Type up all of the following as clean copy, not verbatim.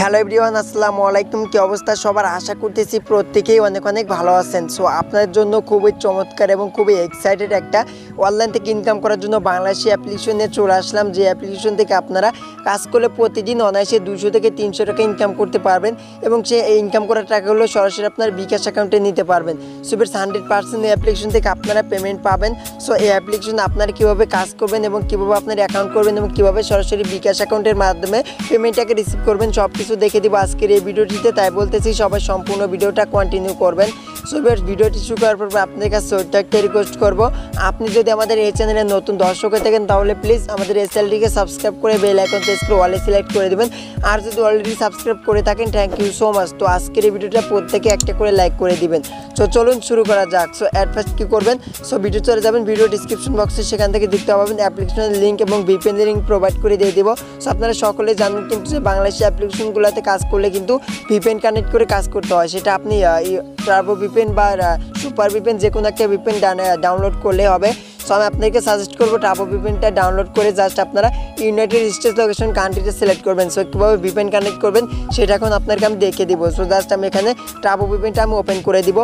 Hello everyone, আসসালামু আলাইকুম। কি অবস্থা সবার? আশা করতেছি প্রত্যেকেই অনেক অনেক ভালো আছেন। সো আপনার জন্য খুবই চমৎকার এবং খুবই এক্সাইটেড একটা অনলাইন থেকে ইনকাম করার জন্য বাংলাদেশি অ্যাপ্লিকেশনে চলে আসলাম। যে অ্যাপ্লিকেশন থেকে আপনারা কাজ করলে প্রতিদিন অনায়াসে 200 থেকে 300 টাকা ইনকাম করতে পারবেন এবং সে ইনকাম করার টাকাগুলো সরাসরি আপনার বিকাশ অ্যাকাউন্টে নিতে পারবেন। সো বেশ 100% এই অ্যাপ্লিকেশন থেকে আপনারা পেমেন্ট পাবেন। সো এই অ্যাপ্লিকেশন আপনারা কীভাবে কাজ করবেন এবং কীভাবে আপনার অ্যাকাউন্ট করবেন এবং কীভাবে সরাসরি বিকাশ অ্যাকাউন্টের মাধ্যমে পেমেন্টটাকে রিসিভ করবেন সব কিছু দেখে দিব আজকের এই ভিডিওটিতে। তাই বলতেছি সবাই সম্পূর্ণ ভিডিওটা কন্টিনিউ করবেন। সো বেশ ভিডিওটি শুরু করার পর আপনাদের কাছে ছোট্ট একটা রিকোয়েস্ট করব, আপনি যদি আমাদের এই চ্যানেলে নতুন দর্শক হয়ে থাকেন তাহলে প্লিজ আমাদের এই চ্যানেলটিকে সাবস্ক্রাইব করে বেল আইকন প্রেস করে অলে সিলেক্ট করে দেবেন। আর যদি অলরেডি সাবস্ক্রাইব করে থাকেন থ্যাংক ইউ সো মাচ। তো আজকের এই ভিডিওটা প্রত্যেকে একটা করে লাইক করে দিবেন। সো চলুন শুরু করা যাক। সো অ্যাট ফার্স্ট কী করবেন, সো ভিডিও চলে যাবেন ভিডিও ডিসক্রিপশন বক্সে, সেখান থেকে দেখতে পাবেন অ্যাপ্লিকেশনের লিঙ্ক এবং ভিপিএন লিঙ্ক প্রোভাইড করে দিয়ে দেবো। সো আপনারা সকলে জানেন কিন্তু যে বাংলাদেশি অ্যাপ্লিকেশনগুলোতে কাজ করলে কিন্তু ভিপিএন কানেক্ট করে কাজ করতে হয়। সেটা আপনি টার্বো ভিপিএন বা সুপার ভিপিএন যে কোনো একটা ভিপিএন ডাউনলোড করলে হবে। সো আমি আপনাকে সাজেস্ট করবো টার্বো ভিপিএনটা ডাউনলোড করে জাস্ট আপনারা ইউনাইটেড স্টেটস লোকেশন কান্ট্রিতে সিলেক্ট করবেন। সো কীভাবে ভিপিএন কানেক্ট করবেন সেটা এখন আপনাকে আমি দেখিয়ে দিব। সো জাস্ট আমি এখানে টার্বো ভিপিএনটা আমি ওপেন করে দিব।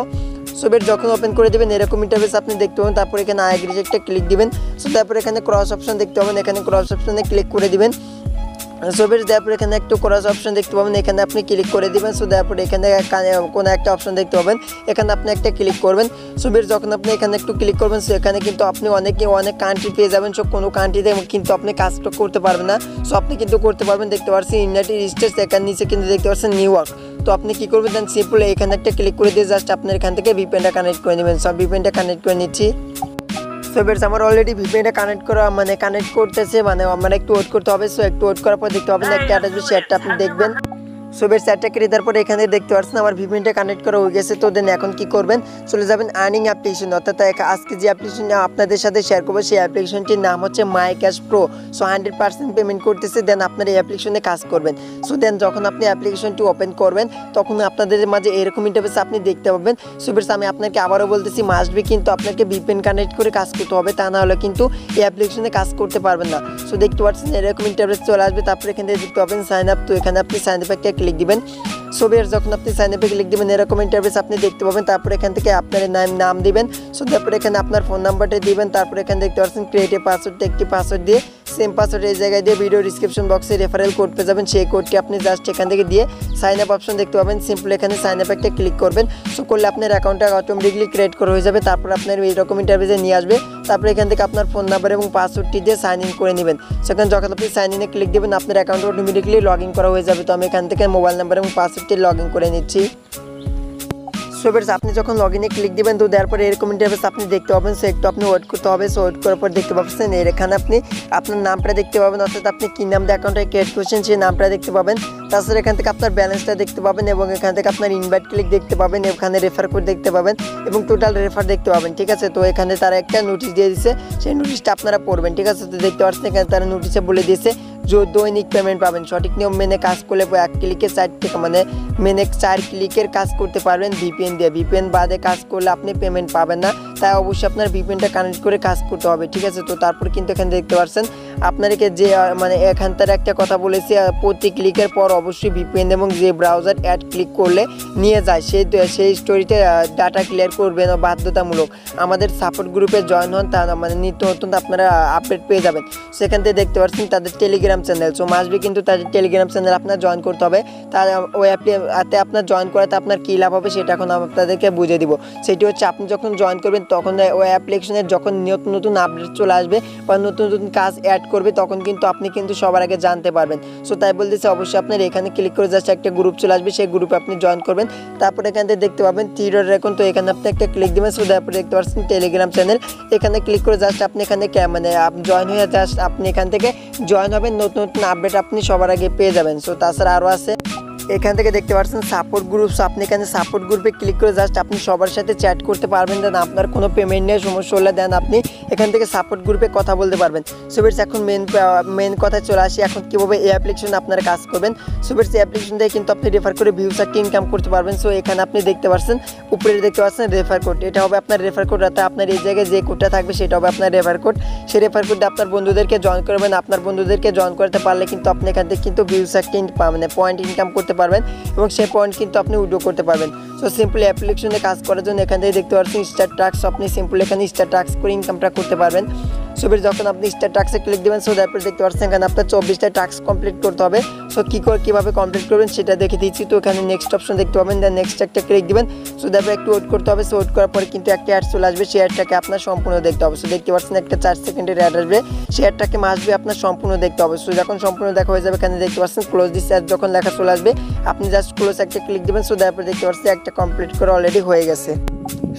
সো বের যখন ওপেন করে দেবেন এরকম ইন্টারফেস আপনি দেখতে পাবেন। তারপর এখানে আই এগ্রি একটা ক্লিক দিবেন। সো তারপর এখানে ক্রস অপশন দেখতে পাবেন, এখানে ক্রস অপশনে ক্লিক করে দিবেন। সো বেশ তারপর এখানে একটু ক্রস অপশন দেখতে পাবেন, এখানে আপনি ক্লিক করে দিবেন। সো তারপর এখানে কোনো একটা অপশন দেখতে পাবেন, এখানে আপনি একটা ক্লিক করবেন। সো বেশ যখন আপনি এখানে একটু ক্লিক করবেন সো এখানে কিন্তু আপনি অনেক কান্ট্রি পেয়ে যাবেন। সো কোনো কান্ট্রিতে কিন্তু আপনি কাজটা করতে পারবেন না। সো আপনি কিন্তু করতে পারবেন, দেখতে পাচ্ছেন ইউনাইটেড স্টেটস, এখানে নিচে কিন্তু দেখতে পাচ্ছেন নিউ ইয়র্ক। তো আপনি কী করবেন দেন সিম্পল এখানে একটা ক্লিক করে দিয়ে জাস্ট আপনার এখান থেকে ভিপিএনটা কানেক্ট করে নেবেন। সব ভিপিএনটা কানেক্ট করে নিচ্ছি। সো বেশ আমার অলরেডি ভিপিএনটা কানেক্ট করা কানেক্ট করতেছে, আমার একটু ওয়েট করতে হবে। সো একটু ওয়েট করার পর দেখতে পাবেন একটা অ্যাটাচমেন্ট শেয়ারটা আপনি দেখবেন। সো বেশ শেয়ারটা কেটে দেওয়ার পরে এখানে দেখতে পাচ্ছেন আমার ভিপিএনটা কানেক্ট করা হয়ে গেছে। তো দেন এখন কী করবেন, চলে যাবেন আর্নিং অ্যাপ্লিকেশন, অর্থাৎ আজকে যে অ্যাপ্লিকেশনটা আপনাদের সাথে শেয়ার করবো সেই অ্যাপ্লিকেশনটির নাম হচ্ছে মাই ক্যাশ প্রো। সো 100% পেমেন্ট করতেছে, দেন আপনার এই অ্যাপ্লিকেশনে কাজ করবেন। সো দেন যখন আপনি অ্যাপ্লিকেশনটি ওপেন করবেন তখন আপনাদের মাঝে এরকম ইন্টারফেস আপনি দেখতে পাবেন। সো বেশ আমি আপনাকে আবারও বলতেছি মাস্ট বি কিন্তু আপনাকে ভিপিএন কানেক্ট করে কাজ করতে হবে, তা না হলে কিন্তু এই অ্যাপ্লিকেশনে কাজ করতে পারবেন না। সো দেখতে পাচ্ছেন এরকম ইন্টারফেস চলে আসবে। তারপরে এখানে দেখতে পাবেন সাইন আপ। তো এখানে আপনি সাইন আপ একটা ক্লিক দিবেন। সো বেশ যখন আপনি সাইন আপে ক্লিক দিবেন এরকম ইন্টারফেস আপনি দেখতে পাবেন। তারপর এখান থেকে আপনার নাম দিবেন। সো তারপরে এখানে আপনার ফোন নাম্বারটা দিবেন। তারপরে এখানে দেখতে পাচ্ছেন ক্রিয়েট এ পাসওয়ার্ড, একটি পাসওয়ার্ড দিয়ে সেম পাসওয়ার্ড এই জায়গায় দিয়ে ভিডিও ডিসক্রিপশন বক্সে রেফারেল কোড পেয়ে যাবেন। সেই কোডটি আপনি জাস্ট এখান থেকে দিয়ে সাইন আপ অপশন দেখতে পাবেন। সিম্পল এখানে সাইন আপ একটা ক্লিক করবেন। সো করলে আপনার অ্যাকাউন্টটা অটোমেটিকলি ক্রিয়েট করা হয়ে যাবে। তারপর আপনার এইরকম ইন্টারফেসে নিয়ে আসবে। তারপরে এখান থেকে আপনার ফোন নাম্বার এবং পাসওয়ার্ডটি দিয়ে সাইন ইন করে নেবেন। সেখানে যখন আপনি সাইন ইনে ক্লিক দেবেন আপনার অ্যাকাউন্ট অটোমেটিকলি লগ ইন করা হয়ে যাবে। তো আমি এখান থেকে মোবাইল নাম্বার এবং পাসওয়ার্ডটি লগ ইন করে নিচ্ছি। সো বেশ আপনি যখন লগ ইনে ক্লিক দিবেন তো দেওয়ার পরে এরকম ইন্টারফেস আপনি দেখতে পাবেন। সো একটু আপনি ওয়েট করতে হবে। সো ওয়েট করার পর দেখতে পাচ্ছেন এখানে আপনি আপনার নামটা দেখতে পাবেন, অর্থাৎ আপনি কী নাম দিয়ে অ্যাকাউন্টটা ক্রিয়েট করছেন সেই নামটা দেখতে পাবেন। তাছাড়া এখান থেকে আপনার ব্যালেন্সটা দেখতে পাবেন এবং এখান থেকে আপনার ইনভাইট ক্লিক দেখতে পাবেন, এখানে রেফার কোড দেখতে পাবেন এবং টোটাল রেফার দেখতে পাবেন। ঠিক আছে, তো এখানে তারা একটা নোটিশ দিয়ে দিচ্ছে, সেই নোটিশটা আপনারা পড়বেন। ঠিক আছে, তো দেখতে পাচ্ছেন এখানে তারা নোটিশে বলে দিয়েছে যে দৈনিক পেমেন্ট পাবেন। সঠিক নিয়ম মেনে কাজ করলে 1 ক্লিকে 4 থেকে মেনে 4 ক্লিকের কাজ করতে পারবেন ভিপিএন দিয়ে। ভিপিএন বাদে কাজ করলে আপনি পেমেন্ট পাবেন না, তাই অবশ্যই আপনার ভিপিএনটা কানেক্ট করে কাজ করতে হবে। ঠিক আছে, তো তারপর কিন্তু এখানে দেখতে পাচ্ছেন আপনাদেরকে যে এখানটার একটা কথা বলেছি, প্রতি ক্লিকের পর অবশ্যই ভিপিএন এবং যে ব্রাউজার অ্যাড ক্লিক করলে নিয়ে যায় সেই স্টোরিতে ডাটা ক্লিয়ার করবেন বাধ্যতামূলক। আমাদের সাপোর্ট গ্রুপে জয়েন হন, তা নিত্য নতুন আপনারা আপডেট পেয়ে যাবেন। সেখান থেকে দেখতে পাচ্ছেন তাদের টেলিগ্রাম চ্যানেল। সো মাসবি কিন্তু তাদের টেলিগ্রাম চ্যানেল আপনার জয়েন করতে হবে। তার ওই অ্যাপে আপনার জয়েন করাতে আপনার কী লাভ হবে সেটা এখন আপনাদেরকে বুঝিয়ে দিব। সেটি হচ্ছে আপনি যখন জয়েন করবেন তখন ওই অ্যাপ্লিকেশনের যখন নতুন নতুন আপডেট চলে আসবে বা নতুন নতুন কাজ অ্যাড করবে তখন কিন্তু আপনি কিন্তু সবার আগে জানতে পারবেন। সো তাই বলতেছি অবশ্যই আপনার এখানে ক্লিক করে জাস্ট একটা গ্রুপ চলে আসবে, সেই গ্রুপে আপনি জয়েন করবেন। তারপরে এখান থেকে দেখতে পাবেন থিয়েটার এখন, তো এখানে আপনি একটা ক্লিক দেবেন। সো তারপরে দেখতে পাচ্ছেন টেলিগ্রাম চ্যানেল, এখানে ক্লিক করে জাস্ট আপনি এখানে জয়েন হয়ে জাস্ট আপনি এখান থেকে জয়েন হবেন, নতুন নতুন আপডেট আপনি সবার আগে পেয়ে যাবেন। সো তাছাড়া আরও আছে। এখান থেকে দেখতে পাচ্ছেন সাপোর্ট গ্রুপ। সো আপনি এখানে সাপোর্ট গ্রুপে ক্লিক করে জাস্ট আপনি সবার সাথে চ্যাট করতে পারবেন। দেন আপনার কোনো পেমেন্ট নিয়ে সমস্যা হলে দেন আপনি এখান থেকে সাপোর্ট গ্রুপে কথা বলতে পারবেন। সো বেশ এখন মেন কথায় চলে আসি, এখন কীভাবে এই অ্যাপ্লিকেশনে আপনারা কাজ করবেন। সো বেশ এই অ্যাপ্লিকেশন থেকে কিন্তু আপনি রেফার করে ভিউজ আর ইনকাম করতে পারবেন। সো এখানে আপনি দেখতে পাচ্ছেন উপরে দেখতে পাচ্ছেন রেফার কোড, এটা হবে আপনার রেফার কোড। অর্থাৎ আপনার এই জায়গায় যে কোডটা থাকবে সেটা হবে আপনার রেফার কোড। সেই রেফার কোডে আপনার বন্ধুদেরকে জয়েন করবেন। আপনার বন্ধুদেরকে জয়েন করতে পারলে কিন্তু আপনি এখান থেকে কিন্তু ভিউজ আর মানে পয়েন্ট ইনকাম করতে পারবেন এবং সেই পয়েন্ট কিন্তু আপনি উইথড্র করতে পারবেন। সো সিম্পলি অ্যাপ্লিকেশনে কাজ করার জন্য এখান থেকে দেখতে পাচ্ছেন স্টার টাস্ক। আপনি সিম্পলি এখানে স্টার টাস্ক করে ইনকামটা করতে পারবেন। সো বেশ যখন আপনি স্টার টাস্কে ক্লিক দেবেন, সো তারপরে দেখতে পাচ্ছেন এখানে আপনার 24টা টাস্ক কমপ্লিট করতে হবে। সো কীভাবে কমপ্লিট করবেন সেটা দেখে দিচ্ছি। তো এখানে নেক্সট অপশন দেখতে পাবেন, দেন নেক্সট একটা ক্লিক দিবেন। সো তারপরে একটু ওয়েট করতে হবে। সো ওয়েট করার পরে কিন্তু একটা অ্যাড চলে আসবে, সেই অ্যাডটাকে আপনার সম্পূর্ণ দেখতে হবে। সো দেখতে পাচ্ছেন একটা 4 সেকেন্ডের অ্যাড আসবে, সেই অ্যাডটাকে মাসবে আপনার সম্পূর্ণ দেখতে হবে। সো যখন সম্পূর্ণ দেখা হয়ে যাবে এখানে দেখতে পাচ্ছেন ক্লোজ দিস অ্যাড যখন লেখা চলে আসবে আপনি জাস্ট ক্লোজ একটা ক্লিক দেবেন। সো তারপরে দেখতে পাচ্ছেন একটা কমপ্লিট করে অলরেডি হয়ে গেছে।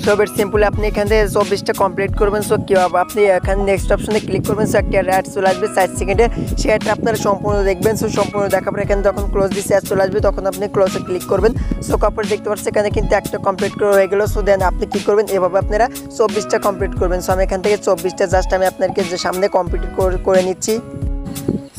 সো বেশ সিম্পলি আপনি এখান থেকে 24টা কমপ্লিট করবেন। সো কীভাবে আপনি এখানে নেক্সট অপশনে ক্লিক করবেন। সো একটা অ্যাড চলে আসবে 4 সেকেন্ডে, সেই অ্যাডটা আপনারা সম্পূর্ণ দেখবেন। সো সম্পূর্ণ দেখার পরে এখানে যখন ক্লোজ দিস অ্যাড চলে আসবে তখন আপনি ক্লোজে ক্লিক করবেন। সো তারপরে দেখতে পাচ্ছেন এখানে কিন্তু একটা কমপ্লিট করে হয়ে গেল। সো দেন আপনি কী করবেন, এভাবে আপনারা 24টা কমপ্লিট করবেন। সো আমি এখান থেকে 24টা জাস্ট আমি আপনাকে যে সামনে কমপ্লিট করে নিচ্ছি।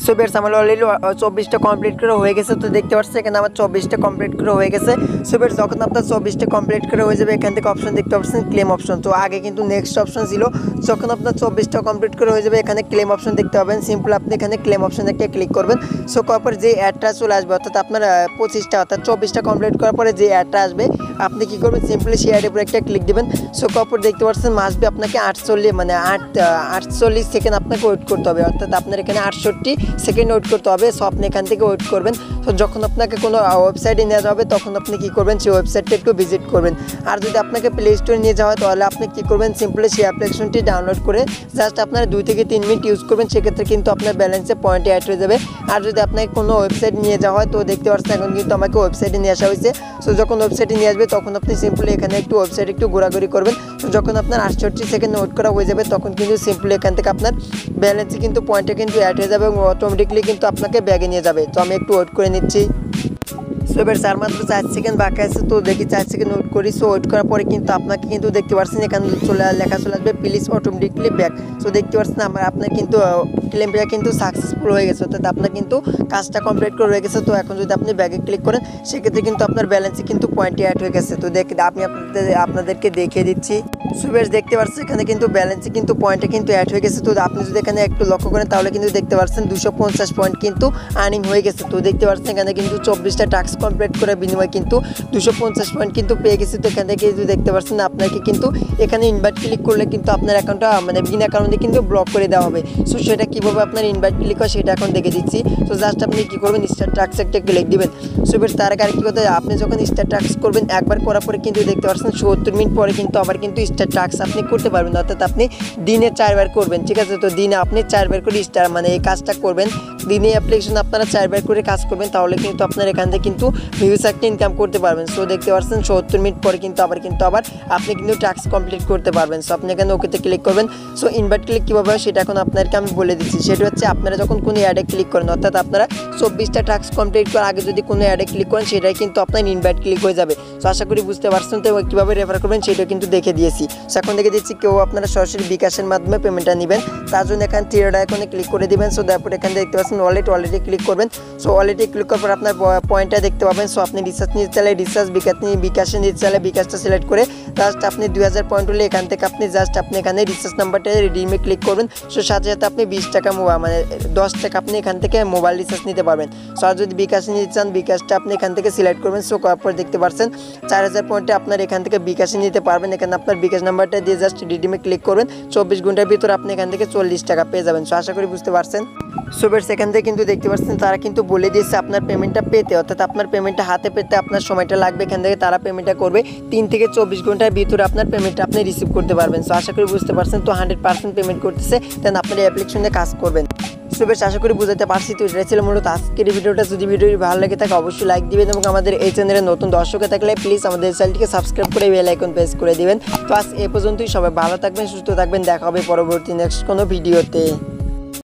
সো বেশ আমার অলরেডি 24টা কমপ্লিট করে হয়ে গেছে। তো দেখতে পাচ্ছেন এখানে আমার 24টা কমপ্লিট করে হয়ে গেছে। সো বেশ যখন আপনার 24টা কমপ্লিট করে হয়ে যাবে এখান থেকে অপশন দেখতে পাচ্ছেন ক্লেম অপশন। তো আগে কিন্তু নেক্সট অপশন ছিল, যখন আপনার 24টা কমপ্লিট করে হয়ে যাবে এখানে ক্লেম অপশন দেখতে পাবেন। সিম্পল আপনি এখানে ক্লেম অপশনে একটা ক্লিক করবেন। সো করার পর যে অ্যাডটা চলে আসবে অর্থাৎ আপনার 25টা অর্থাৎ 24টা কমপ্লিট করার পরে যে অ্যাডটা আসবে আপনি কী করবেন, সিম্পলি সেই অ্যাডের উপরে একটা ক্লিক দেবেন। সো করার পর দেখতে পাচ্ছেন মাসবে আপনাকে 48 সেকেন্ড আপনাকে ওয়েট করতে হবে। অর্থাৎ আপনার এখানে 68 সেকেন্ড ওয়েট করতে হবে। সো আপনি এখান থেকে ওয়েট করবেন। তো যখন আপনাকে কোনো ওয়েবসাইটে নিয়ে যাওয়া হবে তখন আপনি কী করবেন, সেই ওয়েবসাইটটা একটু ভিজিট করবেন। আর যদি আপনাকে প্লে স্টোরে নিয়ে যাওয়া হয় তাহলে আপনি কী করবেন, সিম্পলি সেই অ্যাপ্লিকেশনটি ডাউনলোড করে জাস্ট আপনারা 2 থেকে 3 মিনিট ইউজ করবেন। সেক্ষেত্রে কিন্তু আপনার ব্যালেন্সে পয়েন্টে অ্যাড হয়ে যাবে। আর যদি আপনাকে কোনো ওয়েবসাইট নিয়ে যাওয়া হয় তো দেখতে পাচ্ছেন এখন কিন্তু আমাকে ওয়েবসাইটে নিয়ে আসা হয়েছে। সো যখন ওয়েবসাইটে নিয়ে আসবে তখন আপনি সিম্পলি এখানে একটু ওয়েবসাইট একটু ঘোরাঘুরি করবেন। তো যখন আপনার 68 সেকেন্ড ওয়েট করা হয়ে যাবে তখন কিন্তু সিম্পলি এখান থেকে আপনার ব্যালেন্সে কিন্তু পয়েন্টে কিন্তু অ্যাড হয়ে যাবে এবং অটোমেটিকলি কিন্তু আপনাকে ব্যাগে নিয়ে যাবে। তো আমি একটু ওয়েট করে নিচ্ছি। সো এবার মাত্র 4 সেকেন্ড বাকি আছে। তো দেখি 4 সেকেন্ড ওয়েট করি। সো ওয়েট করার পরে কিন্তু আপনাকে কিন্তু দেখতে পাচ্ছেন এখানে লেখা চলে আসবে প্লিজ অটোমেটিকলি ব্যাক। সো দেখতে পাচ্ছেন আপনার কিন্তু ক্লেমটা কিন্তু সাকসেসফুল হয়ে গেছে, অর্থাৎ আপনার কিন্তু কাজটা কমপ্লিট করে হয়ে গেছে। তো এখন যদি আপনি ব্যাগে ক্লিক করেন সেক্ষেত্রে কিন্তু আপনার ব্যালেন্সে কিন্তু পয়েন্টে অ্যাড হয়ে গেছে। তো আমি আপনাদেরকে দেখিয়ে দিচ্ছি। সো বেশ দেখতে পাচ্ছেন এখানে কিন্তু ব্যালেন্সে কিন্তু পয়েন্টে কিন্তু অ্যাড হয়ে গেছে। তো আপনি যদি এখানে একটু লক্ষ্য করেন তাহলে কিন্তু দেখতে পাচ্ছেন 250 পয়েন্ট কিন্তু আর্নিং হয়ে গেছে। তো দেখতে পাচ্ছেন এখানে কিন্তু 24টা টাস্ক কমপ্লিট করে বিনিময়ে কিন্তু 250 পয়েন্ট কিন্তু পেয়ে গেছে। তো এখান থেকে যদি দেখতে পাচ্ছেন আপনাকে কিন্তু এখানে ইনভাইট ক্লিক করলে কিন্তু আপনার অ্যাকাউন্টটা মানে বিনা কারণে কিন্তু ব্লক করে দেওয়া হবে। সো সেটা কীভাবে আপনার ইনভাইট ক্লিক হয় সেটা এখন দেখে দিচ্ছি। তো জাস্ট আপনি কী করবেন, স্টার টাস্ক একটা ক্লিক দিবেন। সো এবার তার আগে কী করতে আপনি যখন স্টার টাস্ক করবেন একবার করার পরে কিন্তু দেখতে পাচ্ছেন 70 মিনিট পরে কিন্তু আবার কিন্তু স্টার টাস্ক আপনি করতে পারবেন। অর্থাৎ আপনি দিনে 4 বার করবেন, ঠিক আছে। তো দিনে আপনি 4 বার করে স্টার মানে এই কাজটা করবেন। দিনে অ্যাপ্লিকেশন আপনারা 4 বার করে কাজ করবেন তাহলে কিন্তু আপনার এখান থেকে কিন্তু ভিউজ একটা ইনকাম করতে পারবেন। সো দেখতে পাচ্ছেন 70 মিনিট পরে কিন্তু আবার আপনি কিন্তু টাস্ক কমপ্লিট করতে পারবেন। সো আপনি এখানে ওকেতে ক্লিক করবেন। সো ইনভাইট ক্লিক কীভাবে হয় সেটা এখন আপনাদেরকে আমি বলে দিচ্ছি। সেটা হচ্ছে আপনারা যখন কোনো অ্যাডে ক্লিক করেন অর্থাৎ আপনারা 24টা টাস্ক কমপ্লিট করার আগে যদি কোনো অ্যাডে ক্লিক করেন সেটাই কিন্তু আপনার ইনভাইট ক্লিক হয়ে যাবে। সো আশা করি বুঝতে পারছেন। তো কীভাবে রেফার করবেন সেটাও কিন্তু দেখে দিয়েছি। সো এখন দেখে দিচ্ছি কেউ আপনারা সরাসরি বিকাশের মাধ্যমে পেমেন্টটা নেবেন তার জন্য এখানে থ্রি আইকনে ক্লিক করে দিবেন। সো তারপর এখানে দেখতে পাচ্ছেন ওয়ালেটে ক্লিক করবেন। সো ওয়ালেটে ক্লিক করার পর আপনার পয়েন্টটা দেখতে পাবেন। সো আপনি রিচার্জ নিতে চাইলে রিচার্জ, বিকাশে নিতে চাইলে বিকাশটা সিলেক্ট করে জাস্ট আপনি 2000 পয়েন্ট হলে এখান থেকে আপনি এখানে রিচার্জ নাম্বারটা রিডিমে ক্লিক করবেন। সো সাথে সাথে আপনি 20 টাকা মানে 10 টাকা আপনি এখান থেকে মোবাইল রিচার্জ নিতে পারবেন। সো আর যদি বিকাশে নিতে চান বিকাশটা আপনি এখান থেকে সিলেক্ট করবেন। সো করার পর দেখতে পাচ্ছেন 4000 পয়েন্টে আপনার এখান থেকে বিকাশে নিতে পারবেন। এখানে আপনার বিকাশ নাম্বারটা দিয়ে জাস্ট রিডিমে ক্লিক করবেন। 24 ঘন্টার ভিতরে আপনি এখান থেকে 40 টাকা পেয়ে যাবেন। সো আশা করি বুঝতে পারছেন। সো বেশ এখান থেকে কিন্তু দেখতে পাচ্ছেন তারা কিন্তু বলে দিয়েছে আপনার পেমেন্টটা পেতে, অর্থাৎ আপনার পেমেন্টটা হাতে পেতে আপনার সময়টা লাগবে। এখান থেকে তারা পেমেন্টটা করবে 3 থেকে 24 ঘন্টার ভিতরে আপনার পেমেন্টটা আপনি রিসিভ করতে পারবেন। সো আশা করি বুঝতে পারছেন। তো 100% পেমেন্ট করতেছে, দেন আপনার অ্যাপ্লিকেশনে কাজ করবেন। সো বেশ আশা করি বুঝাতে পারছি। তো এটা ছিল মূলত আজকের ভিডিওটা। যদি ভিডিওটি ভালো লাগে থাকে অবশ্যই লাইক দিবেন এবং আমাদের এই চ্যানেলে নতুন দর্শকে থাকলে প্লিজ আমাদের চ্যানেলটিকে সাবস্ক্রাইব করে বেল আইকন প্রেস করে দিবেন। তো আজ এ পর্যন্তই। সবাই ভালো থাকবেন, সুস্থ থাকবেন। দেখা হবে পরবর্তী নেক্সট কোনো ভিডিওতে।